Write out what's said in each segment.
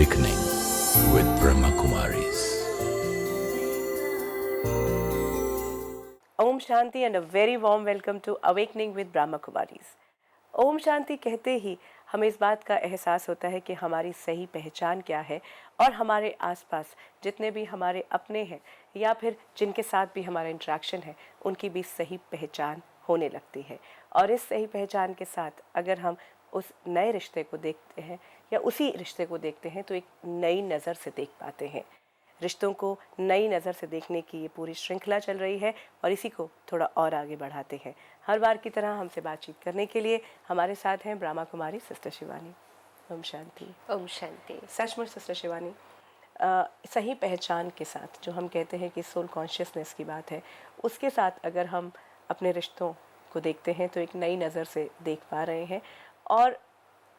Awakening with Brahma Kumaris. Om Shanti and a very warm welcome to awakening with Brahma Kumaris. Om Shanti कहते ही हमें इस बात का एहसास होता है कि हमारी सही पहचान क्या है और हमारे आसपास जितने भी हमारे अपने हैं या फिर जिनके साथ भी हमारा इंटरेक्शन है उनकी भी सही पहचान होने लगती है। और इस सही पहचान के साथ अगर हम उस नए रिश्ते को देखते हैं या उसी रिश्ते को देखते हैं तो एक नई नज़र से देख पाते हैं। रिश्तों को नई नज़र से देखने की ये पूरी श्रृंखला चल रही है और इसी को थोड़ा और आगे बढ़ाते हैं। हर बार की तरह हमसे बातचीत करने के लिए हमारे साथ हैं ब्रह्मा कुमारी सिस्टर शिवानी। ओम शांति। ओम शांति। सचमुच सिस्टर शिवानी, सही पहचान के साथ जो हम कहते हैं कि सोल कॉन्शियसनेस की बात है, उसके साथ अगर हम अपने रिश्तों को देखते हैं तो एक नई नज़र से देख पा रहे हैं। और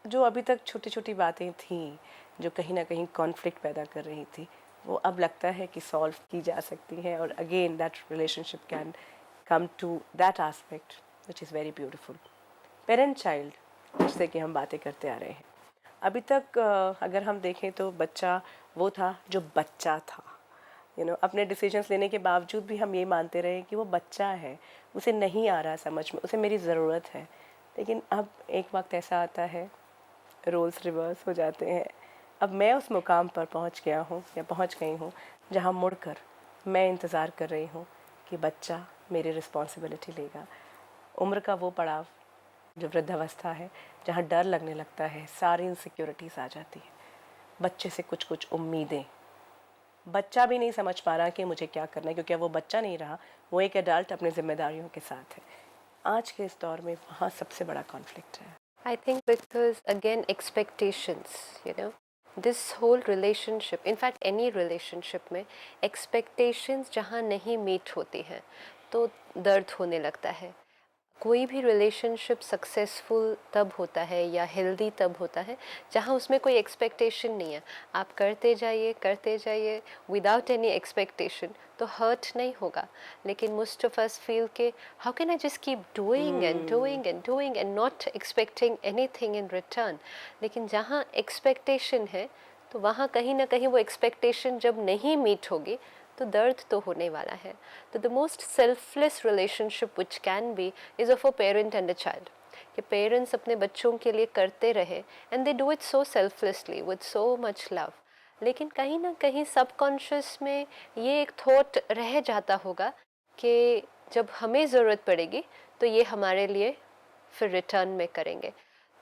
जो अभी तक छोटी छोटी बातें थीं जो कहीं ना कहीं कॉन्फ्लिक्ट पैदा कर रही थी, वो अब लगता है कि सॉल्व की जा सकती हैं और again that relationship can come to that aspect which is very beautiful. Parent child जिससे कि हम बातें करते आ रहे हैं, अभी तक अगर हम देखें तो बच्चा वो था जो बच्चा था। अपने डिसीजंस लेने के बावजूद भी हम ये मानते रहे कि वो बच्चा है, उसे नहीं आ रहा समझ में, उसे मेरी ज़रूरत है। लेकिन अब एक वक्त ऐसा आता है, रोल्स रिवर्स हो जाते हैं। अब मैं उस मुकाम पर पहुंच गया हूं या पहुंच गई हूं जहां मुड़कर मैं इंतज़ार कर रही हूं कि बच्चा मेरी रिस्पॉन्सिबिलिटी लेगा। उम्र का वो पड़ाव जो वृद्धावस्था है, जहां डर लगने लगता है, सारी इनसिक्योरिटीज़ आ जाती है, बच्चे से कुछ कुछ उम्मीदें। बच्चा भी नहीं समझ पा रहा कि मुझे क्या करना है, क्योंकि वो बच्चा नहीं रहा, वो एक एडल्ट अपनी जिम्मेदारियों के साथ है। आज के इस दौर में वहाँ सबसे बड़ा कॉन्फ्लिक्ट है। I think because again expectations, this whole relationship, in fact any relationship में expectations जहाँ नहीं meet होती हैं तो दर्द होने लगता है। कोई भी रिलेशनशिप सक्सेसफुल तब होता है या हेल्दी तब होता है जहाँ उसमें कोई एक्सपेक्टेशन नहीं है। आप करते जाइए विदाउट एनी एक्सपेक्टेशन तो हर्ट नहीं होगा। लेकिन मोस्ट ऑफ अस फील के how can I just keep doing and doing and doing and not expecting anything in return. लेकिन जहाँ एक्सपेक्टेशन है तो वहाँ कहीं ना कहीं वो एक्सपेक्टेशन जब नहीं मीट होगी तो दर्द तो होने वाला है। तो the most selfless relationship which can be is of a parent and a child, कि पेरेंट्स अपने बच्चों के लिए करते रहे and they do it so selflessly with so much love. लेकिन कहीं ना कहीं सबकॉन्शियस में ये एक थॉट रह जाता होगा कि जब हमें ज़रूरत पड़ेगी तो ये हमारे लिए फिर रिटर्न में करेंगे।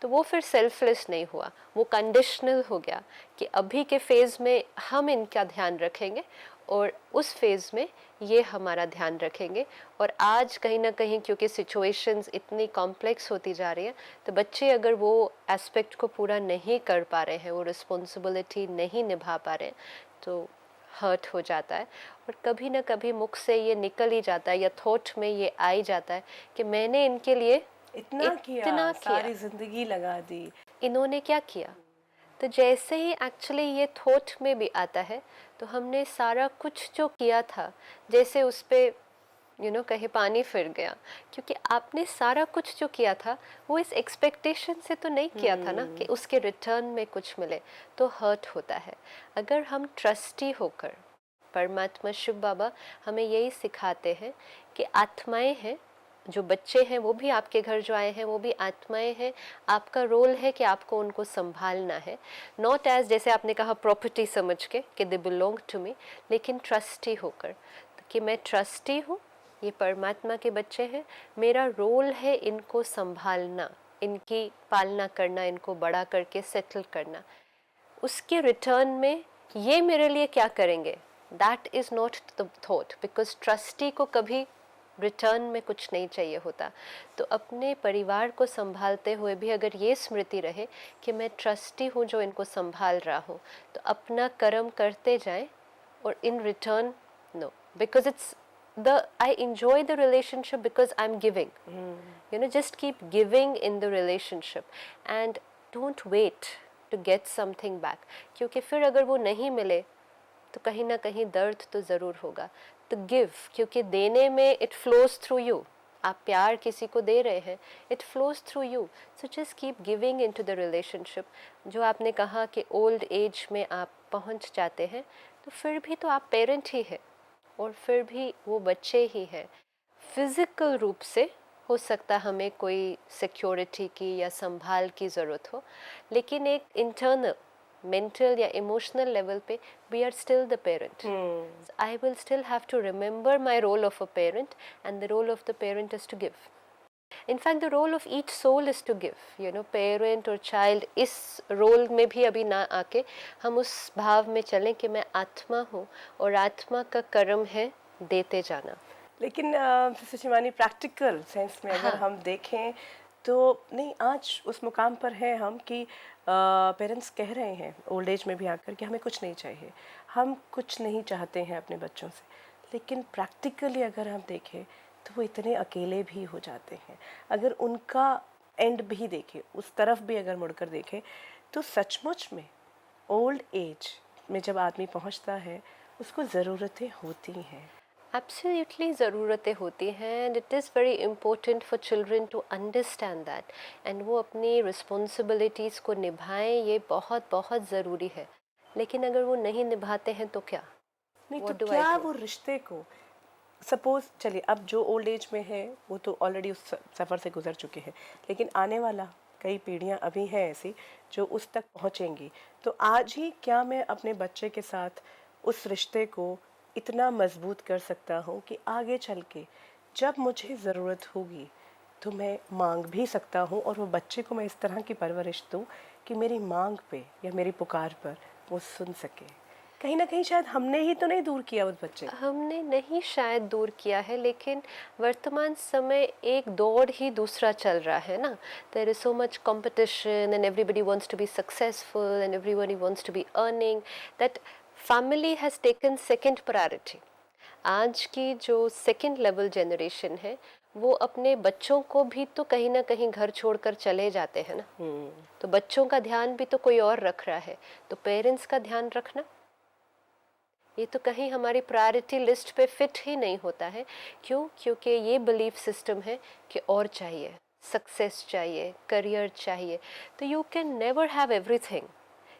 तो वो फिर सेल्फलेस नहीं हुआ, वो कंडीशनल हो गया कि अभी के फेज़ में हम इनका ध्यान रखेंगे और उस फेज़ में ये हमारा ध्यान रखेंगे। और आज कहीं ना कहीं क्योंकि सिचुएशंस इतनी कॉम्प्लेक्स होती जा रही हैं तो बच्चे अगर वो एस्पेक्ट को पूरा नहीं कर पा रहे हैं, वो रिस्पॉन्सिबिलिटी नहीं निभा पा रहे हैं तो हर्ट हो जाता है। और कभी ना कभी मुख से ये निकल ही जाता है या थॉट में ये आ ही जाता है कि मैंने इनके लिए इतना किया, सारी जिंदगी लगा दी, इन्होंने क्या किया। तो जैसे ही एक्चुअली ये थॉट में भी आता है तो हमने सारा कुछ जो किया था जैसे उस पर कहीं पानी फिर गया, क्योंकि आपने सारा कुछ जो किया था वो इस एक्सपेक्टेशन से तो नहीं किया था ना कि उसके रिटर्न में कुछ मिले, तो हर्ट होता है। अगर हम ट्रस्टी होकर, परमात्मा शिव बाबा हमें यही सिखाते हैं कि आत्माएं हैं, जो बच्चे हैं वो भी आपके घर जो आए हैं वो भी आत्माएं हैं। आपका रोल है कि आपको उनको संभालना है, नॉट एज जैसे आपने कहा प्रॉपर्टी समझ के कि दे बिलोंग टू मी, लेकिन ट्रस्टी होकर कि मैं ट्रस्टी हूँ, ये परमात्मा के बच्चे हैं, मेरा रोल है इनको संभालना, इनकी पालना करना, इनको बड़ा करके सेटल करना। उसके रिटर्न में ये मेरे लिए क्या करेंगे, that is not the thought, because trustee को कभी रिटर्न में कुछ नहीं चाहिए होता। तो अपने परिवार को संभालते हुए भी अगर ये स्मृति रहे कि मैं ट्रस्टी हूँ जो इनको संभाल रहा हूँ, तो अपना कर्म करते जाएं और in return no, because it's I enjoy the relationship because I'm giving. Just keep giving in the relationship and don't wait to get something back. क्योंकि फिर अगर वो नहीं मिले तो कहीं ना कहीं दर्द तो ज़रूर होगा। तो गिव, क्योंकि देने में it flows through you. आप प्यार किसी को दे रहे हैं, it flows through you, so just keep giving into the relationship. जो आपने कहा कि ओल्ड एज में आप पहुंच जाते हैं, तो फिर भी तो आप पेरेंट ही है और फिर भी वो बच्चे ही हैं. फिज़िकल रूप से हो सकता हमें कोई सिक्योरिटी की या संभाल की ज़रूरत हो, लेकिन एक इंटरनल मेंटल या इमोशनल लेवल पे we are still the parent. I will still have to remember my role of a parent, and the role of the parent is to give. In fact, the role of each soul is to give. Parent और child, इस role में भी अभी ना आके हम उस भाव में चलें कि मैं आत्मा हूँ और आत्मा का कर्म है देते जाना. लेकिन सिस्टर शिवानी, प्रैक्टिकल सेंस में अगर हम देखें तो नहीं, आज उस मुकाम पर है हम कि पेरेंट्स कह रहे हैं ओल्ड एज में भी आकर कि हमें कुछ नहीं चाहिए, हम कुछ नहीं चाहते हैं अपने बच्चों से. लेकिन प्रैक्टिकली अगर हम देखें तो वो इतने अकेले भी हो जाते हैं. अगर उनका एंड भी देखें, उस तरफ भी अगर मुड़कर देखें, तो सचमुच में ओल्ड एज में जब आदमी पहुंचता है उसको ज़रूरतें होती हैं. एब्सोल्युटली ज़रूरतें होती हैं, and it is very important for children to understand that, and वो अपनी रिस्पॉन्सिबिलिटीज़ को निभाएं, ये बहुत बहुत ज़रूरी है. लेकिन अगर वो नहीं निभाते हैं तो क्या? नहीं What तो do I क्या do? वो रिश्ते को, सपोज चलिए अब जो ओल्ड एज में है वो तो ऑलरेडी उस सफ़र से गुजर चुके हैं, लेकिन आने वाला कई पीढ़ियां अभी हैं ऐसी जो उस तक पहुंचेंगी. तो आज ही क्या मैं अपने बच्चे के साथ उस रिश्ते को इतना मजबूत कर सकता हूं कि आगे चल के जब मुझे ज़रूरत होगी तो मैं मांग भी सकता हूं, और वो बच्चे को मैं इस तरह की परवरिश दूं कि मेरी मांग पे या मेरी पुकार पर वो सुन सके. कहीं ना कहीं शायद हमने ही तो नहीं दूर किया उस बच्चे को. हमने नहीं शायद दूर किया है, लेकिन वर्तमान समय एक दौड़ ही दूसरा चल रहा है ना. There is so much competition and everybody wants to be successful and everybody wants to be earning, that family has taken second priority. आज की जो सेकंड लेवल जनरेशन है वो अपने बच्चों को भी तो कहीं ना कहीं घर छोड़कर चले जाते हैं ना. तो बच्चों का ध्यान भी तो कोई और रख रहा है, तो पेरेंट्स का ध्यान रखना ये तो कहीं हमारी प्रायोरिटी लिस्ट पे फिट ही नहीं होता है. क्यों? क्योंकि ये बिलीफ सिस्टम है कि और चाहिए, सक्सेस चाहिए, करियर चाहिए. तो you can never have everything.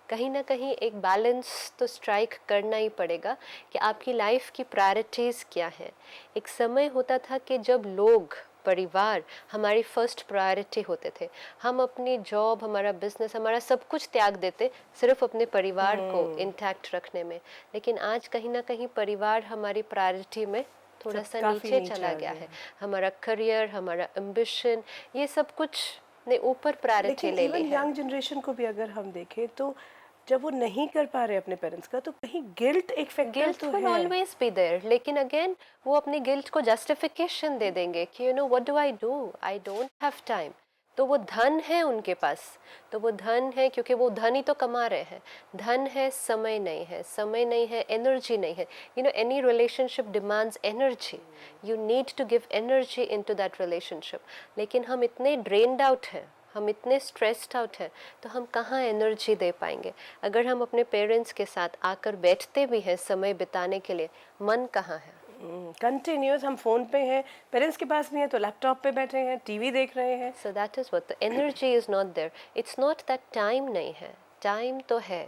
कहीं ना कहीं एक बैलेंस तो स्ट्राइक करना ही पड़ेगा कि आपकी लाइफ की प्रायोरिटीज़ क्या हैं. एक समय होता था कि जब लोग, परिवार हमारी फर्स्ट प्रायोरिटी होते थे. हम अपनी जॉब, हमारा बिजनेस, हमारा सब कुछ त्याग देते सिर्फ अपने परिवार को इंटैक्ट रखने में. लेकिन आज कहीं ना कहीं परिवार हमारी प्रायोरिटी में थोड़ा सा नीचे चला गया है. हमारा करियर, हमारा एम्बिशन, ये सब कुछ ने ऊपर प्रायोरिटी ले ली है. यंग जनरेशन को भी अगर हम देखें तो जब वो नहीं कर पा रहे अपने पेरेंट्स का, तो कहीं गिल्ट एक फैक्टर तो विल है. Always be there. लेकिन अगेन वो अपनी गिल्ट को जस्टिफिकेशन दे देंगे कि what do, I don't have time. तो वो धन है उनके पास, तो वो धन है क्योंकि वो धन ही तो कमा रहे हैं. धन है, समय नहीं है, समय नहीं है, एनर्जी नहीं है. Any relationship demands energy. You need to give energy into that relationship. लेकिन हम इतने ड्रेन्ड आउट हैं, हम इतने स्ट्रेस्ड आउट हैं, तो हम कहाँ एनर्जी दे पाएंगे. अगर हम अपने पेरेंट्स के साथ आकर बैठते भी हैं समय बिताने के लिए, मन कहाँ है. कंटिन्यूस हम फोन पे हैं, पेरेंट्स के पास भी हैं तो लैपटॉप पे बैठे हैं, टीवी देख रहे हैं. So that is what the energy is not there. It's not that time नहीं है, टाइम तो है.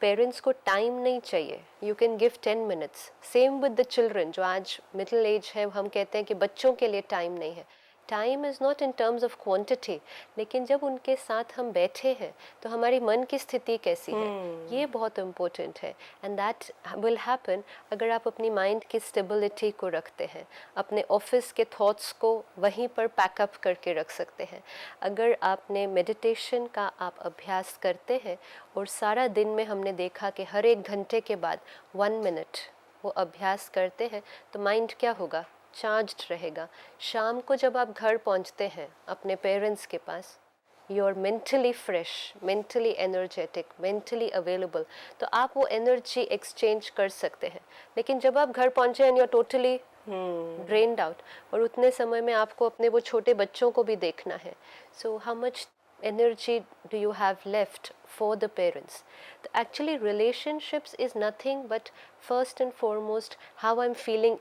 पेरेंट्स को टाइम नहीं चाहिए. You can give 10 minutes. Same with the children. जो आज मिडिल एज है, हम कहते हैं कि बच्चों के लिए टाइम नहीं है. Time is not in terms of quantity, लेकिन जब उनके साथ हम बैठे हैं तो हमारी मन की स्थिति कैसी है, ये बहुत इम्पोर्टेंट है. एंड दैट विल हैपन अगर आप अपनी माइंड की स्टेबिलिटी को रखते हैं, अपने ऑफिस के थॉट्स को वहीं पर पैकअप करके रख सकते हैं. अगर आपने मेडिटेशन का आप अभ्यास करते हैं, और सारा दिन में हमने देखा कि हर 1 घंटे के बाद 1 मिनट वो अभ्यास करते हैं, तो माइंड क्या होगा, चार्ज्ड रहेगा. शाम को जब आप घर पहुंचते हैं अपने पेरेंट्स के पास, you are mentally fresh, mentally energetic, mentally available. तो आप वो एनर्जी एक्सचेंज कर सकते हैं. लेकिन जब आप घर पहुंचे and you are totally drained out, और उतने समय में आपको अपने वो छोटे बच्चों को भी देखना है. So how much energy do you have left for the parents? Actually, relationships is nothing but first and foremost how I'm feeling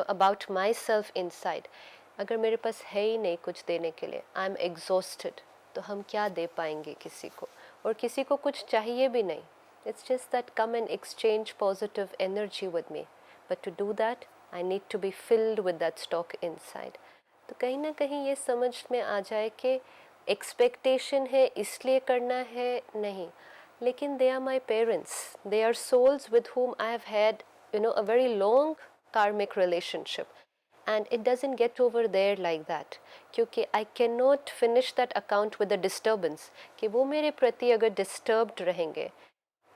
about myself inside. अगर मेरे पास है ही नहीं कुछ देने के लिए, आई एम एग्जॉस्टेड, तो हम क्या दे पाएंगे किसी को? और किसी को कुछ चाहिए भी नहीं. It's just that come and exchange positive energy with me, but to do that I need to be filled with that stock inside. तो कहीं ना कहीं ये समझ में आ जाए कि एक्सपेक्टेशन है इसलिए करना है, नहीं, लेकिन they are my parents, they are souls with whom I have had, you know, a very long karmic relationship, and it doesn't get over there like that, क्योंकि I cannot finish that account with a disturbance, कि वो मेरे प्रति अगर disturbed रहेंगे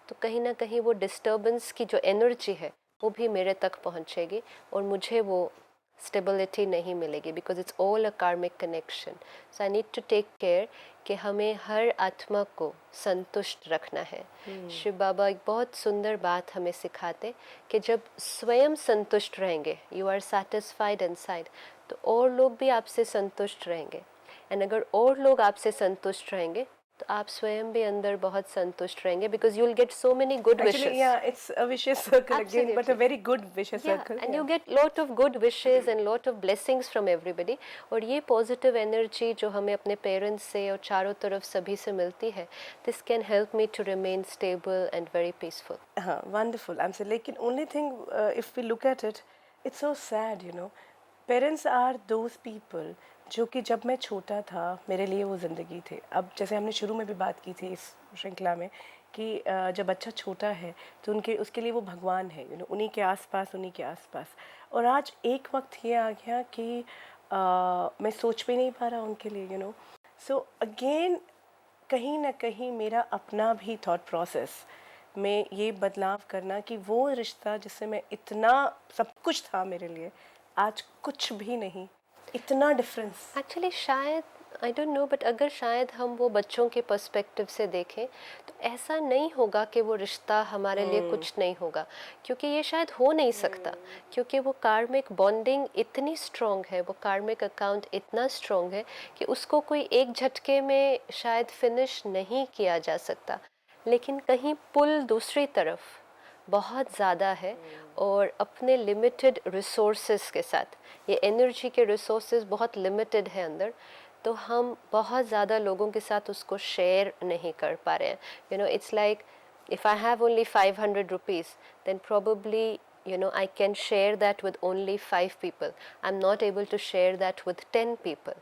तो कहीं ना कहीं वो disturbance की जो energy है वो भी मेरे तक पहुंचेगी और मुझे वो स्टेबिलिटी नहीं मिलेगी, because it's all a karmic connection. So I need to take care कि हमें हर आत्मा को संतुष्ट रखना है. शिव बाबा एक बहुत सुंदर बात हमें सिखाते कि जब स्वयं संतुष्ट रहेंगे, यू आर सेटिस्फाइड इनसाइड, तो और लोग भी आपसे संतुष्ट रहेंगे. एंड अगर और लोग आपसे संतुष्ट रहेंगे तो आप स्वयं भी अंदर बहुत संतुष्ट रहेंगे, because you will get so many good wishes. Actually, yeah, it's a vicious circle again, but a very good vicious Yeah, circle. and you get lot of good wishes and lot of blessings from everybody. और ये positive energy जो हमें अपने parents से और चारों तरफ सभी से मिलती है, this can help me to remain stable and very peaceful. हाँ, wonderful. I'm saying, लेकिन only thing, if we look at it, it's so sad, you know. Parents are those people जो कि जब मैं छोटा था मेरे लिए वो ज़िंदगी थे. अब जैसे हमने शुरू में भी बात की थी इस श्रृंखला में कि जब बच्चा छोटा है तो उसके लिए वो भगवान है, उन्हीं के आसपास, उन्हीं के आसपास. और आज एक वक्त ये आ गया कि मैं सोच भी नहीं पा रहा उनके लिए. सो अगेन कहीं ना कहीं मेरा अपना भी थॉट प्रोसेस में ये बदलाव करना कि वो रिश्ता जिससे मैं इतना सब कुछ था मेरे लिए, आज कुछ भी नहीं, इतना डिफरेंस. एक्चुअली शायद आई डोंट नो, बट अगर शायद हम वो बच्चों के पर्सपेक्टिव से देखें तो ऐसा नहीं होगा कि वो रिश्ता हमारे लिए कुछ नहीं होगा, क्योंकि ये शायद हो नहीं सकता, क्योंकि वो कार्मिक बॉन्डिंग इतनी स्ट्रॉन्ग है, वो कार्मिक अकाउंट इतना स्ट्रॉन्ग है कि उसको कोई एक झटके में शायद फिनिश नहीं किया जा सकता. लेकिन कहीं पुल दूसरी तरफ बहुत ज़्यादा है, और अपने लिमिटेड रिसोर्सेज के साथ, ये एनर्जी के रिसोर्सेज बहुत लिमिटेड है अंदर, तो हम बहुत ज़्यादा लोगों के साथ उसको शेयर नहीं कर पा रहे हैं. It's like if I have only 500 rupees, then probably I can share that with only 5 people. I'm not able to share that with 10 people.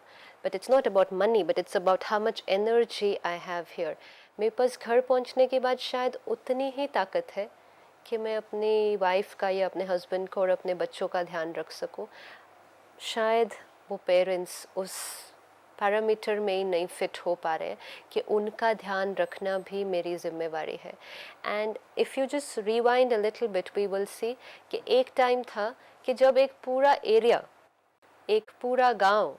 But it's not about money, but it's about how much energy I have here. मेरे पास घर पहुंचने के बाद शायद उतनी ही ताकत है कि मैं अपनी वाइफ का या अपने हस्बैंड को और अपने बच्चों का ध्यान रख सकूं. शायद वो पेरेंट्स उस पैरामीटर में ही नहीं फिट हो पा रहे हैं कि उनका ध्यान रखना भी मेरी जिम्मेवारी है. And if you just rewind a little bit, we will see कि एक टाइम था कि जब एक पूरा एरिया, एक पूरा गांव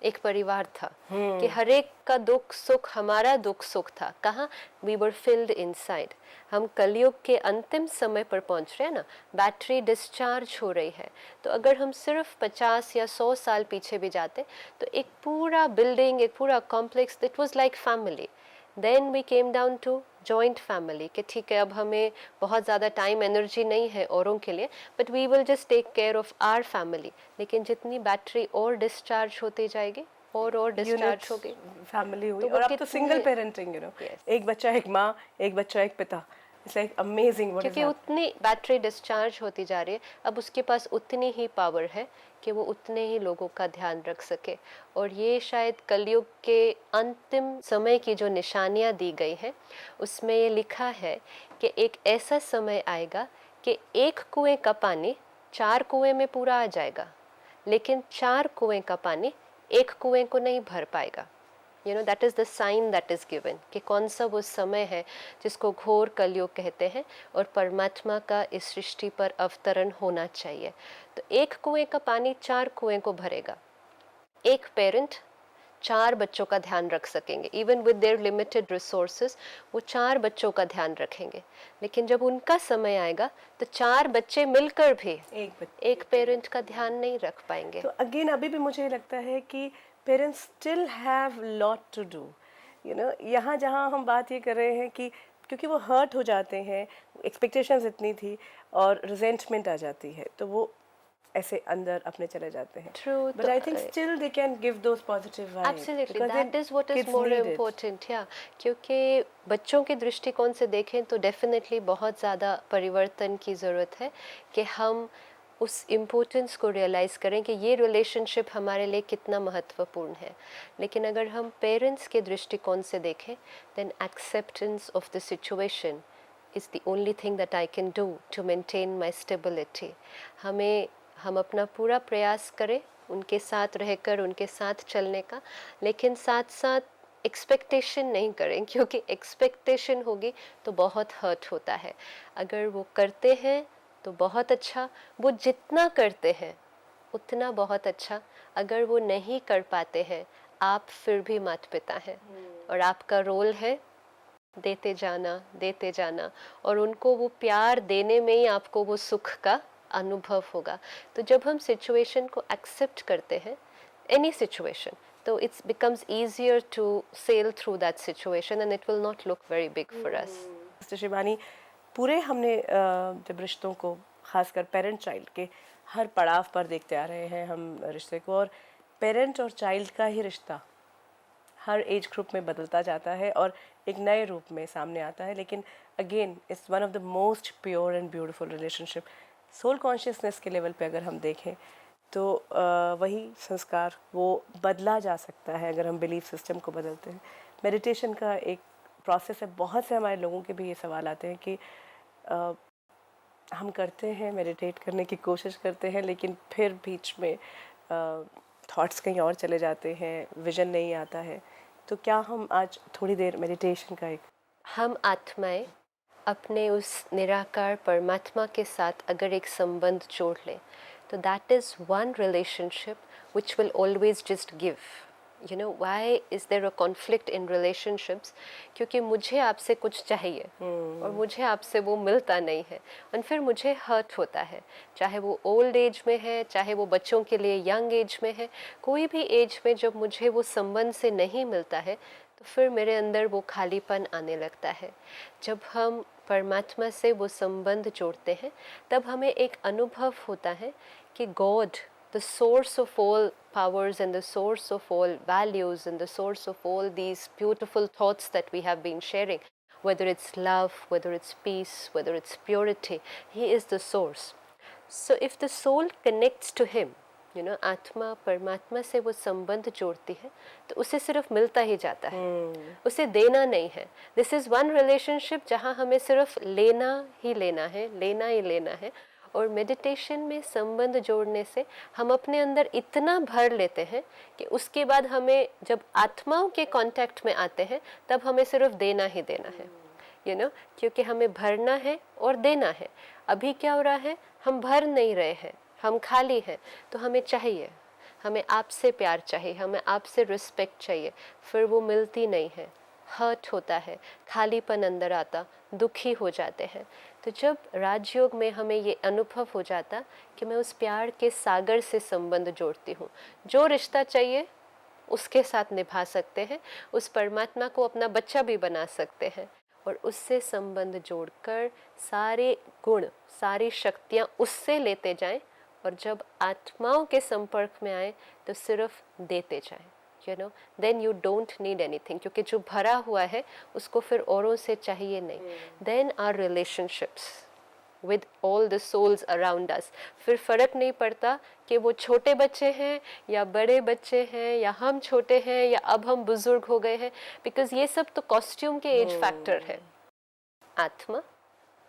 एक परिवार था, कि हर एक का दुख सुख हमारा दुख सुख था. कहाँ? We were filled inside. हम कलयुग के अंतिम समय पर पहुंच रहे हैं ना, बैटरी डिस्चार्ज हो रही है. तो अगर हम सिर्फ 50 या 100 साल पीछे भी जाते तो एक पूरा बिल्डिंग, एक पूरा complex, it was like family. Then we came down to joint family, कि ठीक है अब हमें बहुत ज़्यादा टाइम एनर्जी नहीं है औरों के लिए, but we will just take care of our family. लेकिन जितनी बैटरी और डिस्चार्ज होती जाएगी और डिस्चार्ज होगी, फैमिली हुई. तो और अब तो सिंगल पेरेंटिंग, Yes. एक बच्चा एक माँ, एक बच्चा एक पिता. It's like amazing. क्योंकि उतनी बैटरी डिस्चार्ज होती जा रही है, अब उसके पास उतनी ही पावर है कि वो उतने ही लोगों का ध्यान रख सके. और ये शायद कलयुग के अंतिम समय की जो निशानियाँ दी गई हैं उसमें ये लिखा है कि एक ऐसा समय आएगा कि एक कुएं का पानी 4 कुएं में पूरा आ जाएगा, लेकिन 4 कुएं का पानी एक कुएं को नहीं भर पाएगा. That is the sign that is given, कि कौन सा वो समय है जिसको घोर कलयुग कहते हैं और परमात्मा का इस सृष्टि पर अवतरण होना चाहिए. तो एक कुएं का पानी 4 कुएं को भरेगा. एक पेरेंट 4 बच्चों का ध्यान रख सकेंगे, even with their limited resources वो 4 बच्चों का ध्यान रखेंगे. लेकिन जब उनका समय आएगा तो 4 बच्चे मिलकर भी एक पेरेंट का ध्यान नहीं रख पाएंगे. तो अगेन अभी भी मुझे लगता है कि parents still have lot to do. यहाँ जहाँ हम बात ये कर रहे हैं कि क्योंकि वो हर्ट हो जाते हैं, एक्सपेक्टेशंस इतनी थी और रिजेंटमेंट आ जाती है, तो वो ऐसे अंदर अपने चले जाते हैं. True, But I think still they can give those positive vibes. Absolutely, because that is what is kids more need it. important. Yeah, क्योंकि बच्चों के दृष्टिकोण से देखें तो डेफिनेटली बहुत ज़्यादा परिवर्तन की ज़रूरत है कि हम उस इम्पोर्टेंस को रियलाइज़ करें कि ये रिलेशनशिप हमारे लिए कितना महत्वपूर्ण है. लेकिन अगर हम पेरेंट्स के दृष्टिकोण से देखें then acceptance of the situation is the only thing that I can do to maintain my stability. हम अपना पूरा प्रयास करें उनके साथ रहकर उनके साथ चलने का, लेकिन साथ साथ एक्सपेक्टेशन नहीं करें, क्योंकि एक्सपेक्टेशन होगी तो बहुत हर्ट होता है. अगर वो करते हैं तो बहुत अच्छा, वो जितना करते हैं उतना बहुत अच्छा. अगर वो नहीं कर पाते हैं, आप फिर भी माता पिता हैं और आपका रोल है देते जाना और उनको वो प्यार देने में ही आपको वो सुख का अनुभव होगा. तो जब हम सिचुएशन को एक्सेप्ट करते हैं, एनी सिचुएशन, तो it's becomes easier to sail through that situation and it will not look very big for us. Mister Shivani, पूरे हमने जब रिश्तों को खासकर पेरेंट चाइल्ड के हर पड़ाव पर देखते आ रहे हैं हम रिश्ते को, और पेरेंट और चाइल्ड का ही रिश्ता हर एज ग्रुप में बदलता जाता है और एक नए रूप में सामने आता है. लेकिन again it's one of the most pure and beautiful relationship. Soul consciousness के लेवल पे अगर हम देखें तो वही संस्कार वो बदला जा सकता है अगर हम बिलीफ सिस्टम को बदलते हैं. मेडिटेशन का एक प्रोसेस है. बहुत से हमारे लोगों के भी ये सवाल आते हैं कि हम करते हैं, मेडिटेट करने की कोशिश करते हैं, लेकिन फिर बीच में थॉट्स कहीं और चले जाते हैं, विजन नहीं आता है. तो क्या हम आज थोड़ी देर मेडिटेशन का हम आत्माएं अपने उस निराकार परमात्मा के साथ अगर एक संबंध जोड़ लें तो that is one relationship which will always just give. You know why is there a conflict in relationships? क्योंकि मुझे आपसे कुछ चाहिए और मुझे आपसे वो मिलता नहीं है और फिर मुझे हर्ट होता है. चाहे वो ओल्ड एज में है, चाहे वो बच्चों के लिए यंग एज में है, कोई भी एज में जब मुझे वो संबंध से नहीं मिलता है तो फिर मेरे अंदर वो खालीपन आने लगता है. जब हम परमात्मा से वो संबंध जोड़ते हैं तब हमें एक अनुभव होता है कि God, the source of all powers and the source of all values and the source of all these beautiful thoughts that we have been sharing, whether it's love, whether it's peace, whether it's purity, he is the source. So if the soul connects to him, you know, आत्मा परमात्मा से वो संबंध जोड़ती है तो उसे सिर्फ मिलता ही जाता है, उसे देना नहीं है. दिस इज़ वन रिलेशनशिप जहाँ हमें सिर्फ लेना ही लेना है. और मेडिटेशन में संबंध जोड़ने से हम अपने अंदर इतना भर लेते हैं कि उसके बाद हमें जब आत्माओं के कांटेक्ट में आते हैं तब हमें सिर्फ देना ही देना है. यू नो, क्योंकि हमें भरना है और देना है. अभी क्या हो रहा है, हम भर नहीं रहे हैं, हम खाली हैं. तो हमें चाहिए, हमें आपसे प्यार चाहिए, हमें आपसे रिस्पेक्ट चाहिए, फिर वो मिलती नहीं है, हर्ट होता है, खालीपन अंदर आता, दुखी हो जाते हैं. तो जब राजयोग में हमें ये अनुभव हो जाता कि मैं उस प्यार के सागर से संबंध जोड़ती हूँ, जो रिश्ता चाहिए उसके साथ निभा सकते हैं, उस परमात्मा को अपना बच्चा भी बना सकते हैं और उससे संबंध जोड़कर सारे गुण, सारी शक्तियाँ उससे लेते जाएं और जब आत्माओं के संपर्क में आए तो सिर्फ देते जाएं. You know, then you don't need anything, क्योंकि जो भरा हुआ है उसको फिर औरों से चाहिए नहीं. Then our relationships with all the souls around us, फिर फर्क नहीं पड़ता कि वो छोटे बच्चे हैं या बड़े बच्चे हैं या हम छोटे हैं या अब हम बुजुर्ग हो गए हैं, बिकॉज ये सब तो कॉस्ट्यूम के एज फैक्टर है. आत्मा,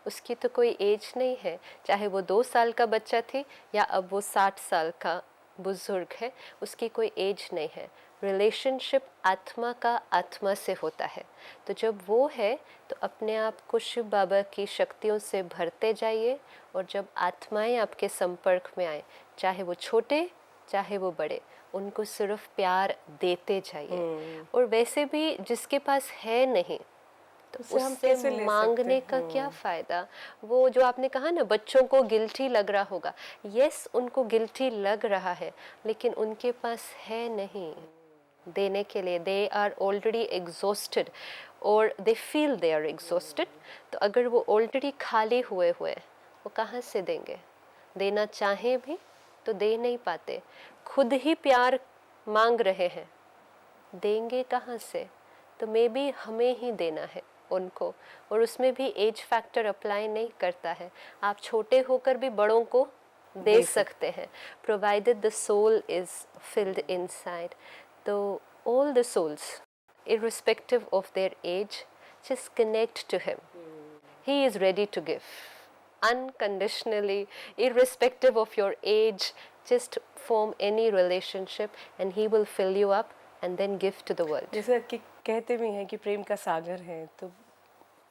उसकी तो कोई एज नहीं है, चाहे वो 2 साल का बच्चा थी या अब वो 60 साल का बुजुर्ग है, उसकी कोई एज नहीं है. रिलेशनशिप आत्मा का आत्मा से होता है. तो जब वो है तो अपने आप को शिव बाबा की शक्तियों से भरते जाइए और जब आत्माएं आपके संपर्क में आए, चाहे वो छोटे चाहे वो बड़े, उनको सिर्फ प्यार देते जाइए. और वैसे भी जिसके पास है नहीं तो उससे मांगने का क्या फ़ायदा. वो जो आपने कहा ना, बच्चों को गिल्टी लग रहा होगा, यस उनको गिल्टी लग रहा है, लेकिन उनके पास है नहीं देने के लिए. दे आर ऑलरेडी एग्जॉस्टेड और they feel they are exhausted. तो अगर वो ऑलरेडी खाली हुए वो कहाँ से देंगे? देना चाहें भी तो दे नहीं पाते, खुद ही प्यार मांग रहे हैं, देंगे कहाँ से? तो मे बी हमें ही देना है उनको, और उसमें भी एज फैक्टर अप्लाई नहीं करता है। आप छोटे होकर भी बड़ों को दे सकते हैं, provided the soul is filled inside. तो all the souls, irrespective of their age, just connect to him. He is ready to give unconditionally, irrespective of your age. Just form any relationship and he will fill you up and then give to the world. जैसे कि कहते भी हैं कि प्रेम का सागर है, तो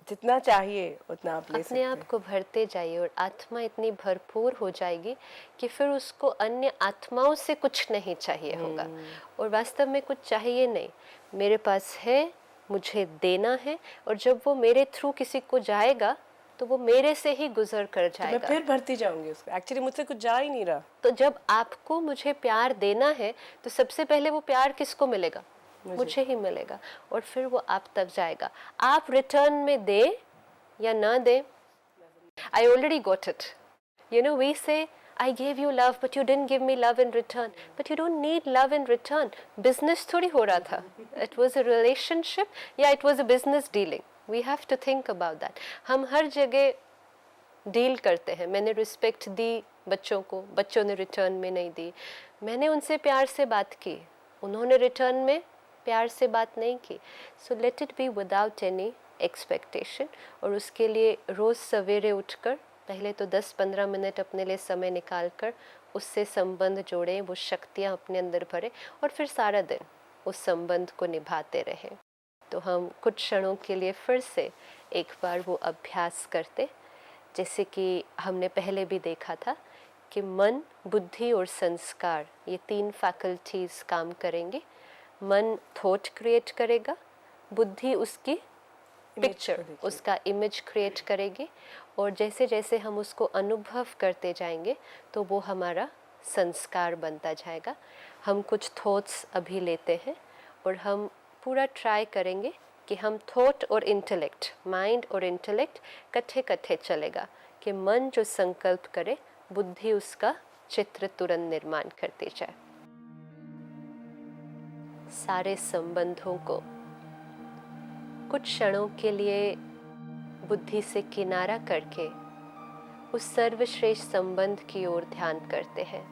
जितना चाहिए उतना आप ले सकते अपने हैं। आप को भरते जाइए और आत्मा इतनी भरपूर हो जाएगी कि फिर उसको अन्य आत्माओं से कुछ नहीं चाहिए होगा, और वास्तव में कुछ चाहिए नहीं, मेरे पास है, मुझे देना है, और जब वो मेरे थ्रू किसी को जाएगा तो वो मेरे से ही गुजर कर तो मैं जाएगा। फिर भरती जाऊंगी उसको, एक्चुअली मुझसे कुछ जा ही नहीं रहा। तो जब आपको मुझे प्यार देना है तो सबसे पहले वो प्यार किसको मिलेगा? मुझे ही मिलेगा, और फिर वो आप तक जाएगा। आप रिटर्न में दे या ना दे, I already got it. You know, we say, I gave you love, but you didn't give me love in return. But you don't need love in return. Business थोड़ी हो रहा था. It was a relationship. Yeah, it was a business dealing. We have to think about that. हम हर जगह deal करते हैं। मैंने respect दी बच्चों को, बच्चों ने रिटर्न में नहीं दी। मैंने उनसे प्यार से बात की, उन्होंने रिटर्न में प्यार से बात नहीं की। So let it be without any expectation. और उसके लिए रोज़ सवेरे उठकर पहले तो 10-15 मिनट अपने लिए समय निकाल कर उससे संबंध जोड़ें, वो शक्तियाँ अपने अंदर भरें, और फिर सारा दिन उस संबंध को निभाते रहें। तो हम कुछ क्षणों के लिए फिर से एक बार वो अभ्यास करते, जैसे कि हमने पहले भी देखा था कि मन, बुद्धि और संस्कार, ये 3 फैकल्टीज काम करेंगे। मन थॉट क्रिएट करेगा, बुद्धि उसकी पिक्चर, उसका इमेज क्रिएट करेगी, और जैसे जैसे हम उसको अनुभव करते जाएंगे तो वो हमारा संस्कार बनता जाएगा। हम कुछ थॉट्स अभी लेते हैं और हम पूरा ट्राई करेंगे कि हम थॉट और इंटेलेक्ट, माइंड और इंटेलेक्ट कट्ठे कट्ठे चलेगा, कि मन जो संकल्प करे बुद्धि उसका चित्र तुरंत निर्माण करती जाए। सारे संबंधों को कुछ क्षणों के लिए बुद्धि से किनारा करके उस सर्वश्रेष्ठ संबंध की ओर ध्यान करते हैं।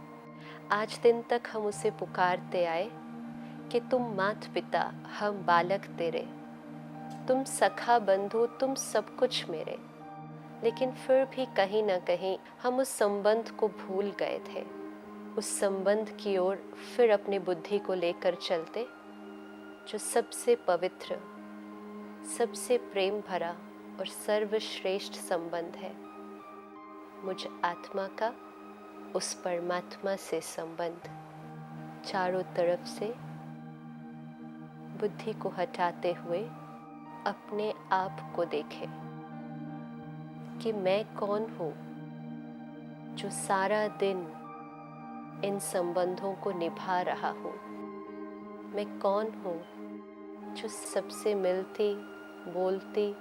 आज दिन तक हम उसे पुकारते आए कि तुम मात पिता, हम बालक तेरे, तुम सखा बंधु, तुम सब कुछ मेरे। लेकिन फिर भी कहीं ना कहीं हम उस संबंध को भूल गए थे। उस संबंध की ओर फिर अपनी बुद्धि को लेकर चलते, जो सबसे पवित्र, सबसे प्रेम भरा और सर्वश्रेष्ठ संबंध है, मुझ आत्मा का उस परमात्मा से संबंध। चारों तरफ से बुद्धि को हटाते हुए अपने आप को देखें कि मैं कौन हूँ जो सारा दिन इन संबंधों को निभा रहा हूँ। मैं कौन हूँ जो सबसे मिलती, बोलती,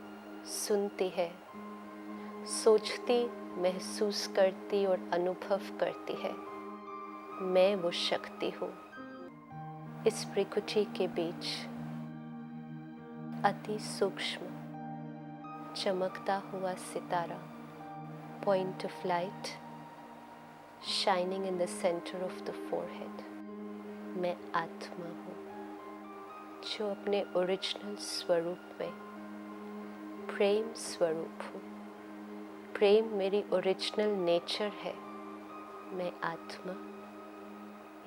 सुनती है, सोचती, महसूस करती और अनुभव करती है। मैं वो शक्ति हूँ। इस प्रकृति के बीच अति सूक्ष्म चमकता हुआ सितारा, point of light shining in the centre of the forehead. मैं आत्मा हूँ जो अपने ओरिजिनल स्वरूप में प्रेम स्वरूप हूँ। प्रेम मेरी ओरिजिनल नेचर है। मैं आत्मा,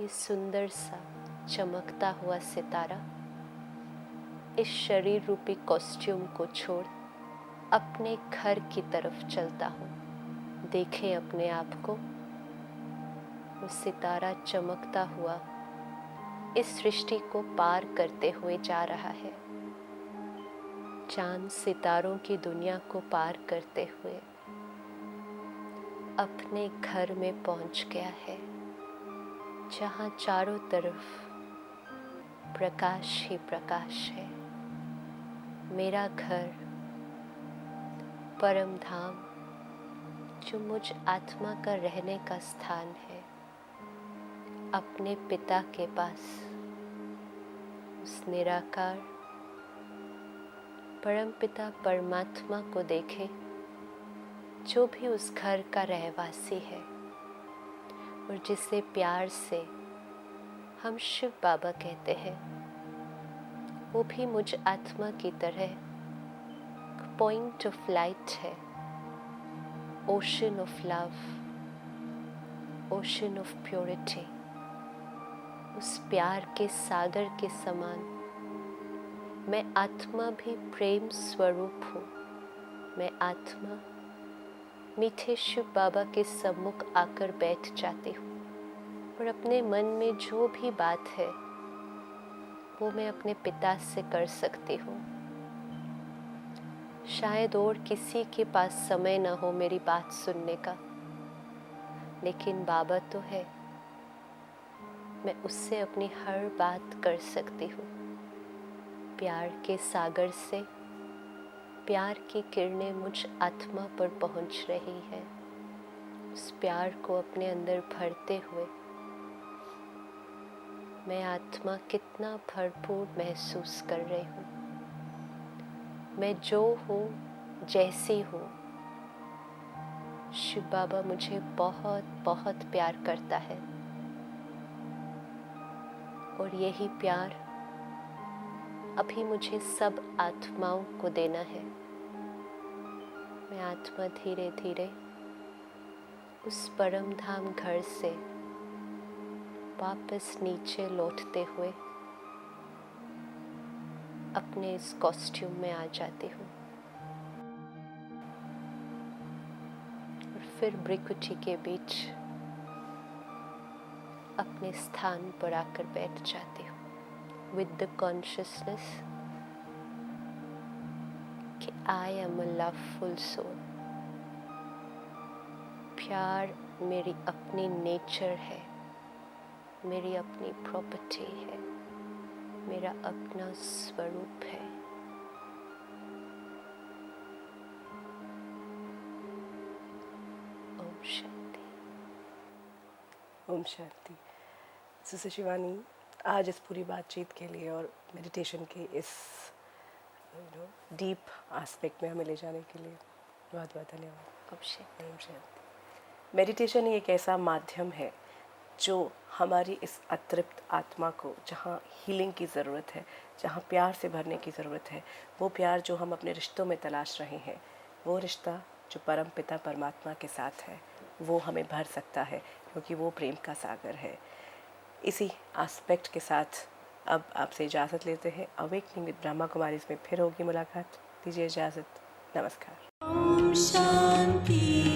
ये सुंदर सा चमकता हुआ सितारा, इस शरीर रूपी कॉस्ट्यूम को छोड़ अपने घर की तरफ चलता हूँ। देखें अपने आप को, वो सितारा चमकता हुआ इस सृष्टि को पार करते हुए जा रहा है। चांद सितारों की दुनिया को पार करते हुए अपने घर में पहुंच गया है, जहां चारों तरफ प्रकाश ही प्रकाश है। मेरा घर, परम धाम, जो मुझ आत्मा का रहने का स्थान है, अपने पिता के पास, उस निराकार परम पिता परमात्मा को देखें जो भी उस घर का रहवासी है और जिसे प्यार से हम शिव बाबा कहते हैं। वो भी मुझ आत्मा की तरह पॉइंट ऑफ लाइट है, ocean of love, ocean of purity. उस प्यार के सागर के समान मैं आत्मा भी प्रेम स्वरूप हूँ। मैं आत्मा मीठे शिव बाबा के सम्मुख आकर बैठ जाती हूँ और अपने मन में जो भी बात है वो मैं अपने पिता से कर सकती हूँ। शायद और किसी के पास समय न हो मेरी बात सुनने का, लेकिन बाबा तो है, मैं उससे अपनी हर बात कर सकती हूँ। प्यार के सागर से प्यार की किरणें मुझ आत्मा पर पहुँच रही है। उस प्यार को अपने अंदर भरते हुए मैं आत्मा कितना भरपूर महसूस कर रही हूँ। मैं जो हूँ, जैसी हूँ, शिव बाबा मुझे बहुत बहुत प्यार करता है और यही प्यार अभी मुझे सब आत्माओं को देना है। मैं आत्मा धीरे धीरे उस परम धाम घर से वापस नीचे लौटते हुए अपने इस कॉस्ट्यूम में आ जाती हूँ और फिर भ्रिकुटी के बीच अपने स्थान पर आकर बैठ जाती हूँ with the consciousness कि I am a loveful soul। प्यार मेरी अपनी नेचर है, मेरी अपनी प्रॉपर्टी है, मेरा अपना स्वरूप है। ओम शांति। ओम शांति। सिस्टर शिवानी, आज इस पूरी बातचीत के लिए और मेडिटेशन के इस डीप एस्पेक्ट में हमें ले जाने के लिए बहुत बहुत धन्यवाद। ओम शांति। ओम शांति। मेडिटेशन ही एक ऐसा माध्यम है जो हमारी इस अतृप्त आत्मा को, जहाँ हीलिंग की ज़रूरत है, जहाँ प्यार से भरने की ज़रूरत है, वो प्यार जो हम अपने रिश्तों में तलाश रहे हैं, वो रिश्ता जो परम पिता परमात्मा के साथ है, वो हमें भर सकता है, क्योंकि वो प्रेम का सागर है। इसी एस्पेक्ट के साथ अब आपसे इजाज़त लेते हैं। अवेकनिंग विद ब्रह्मा कुमारीज़ में फिर होगी मुलाकात। दीजिए इजाज़त। नमस्कार। ओम शांति।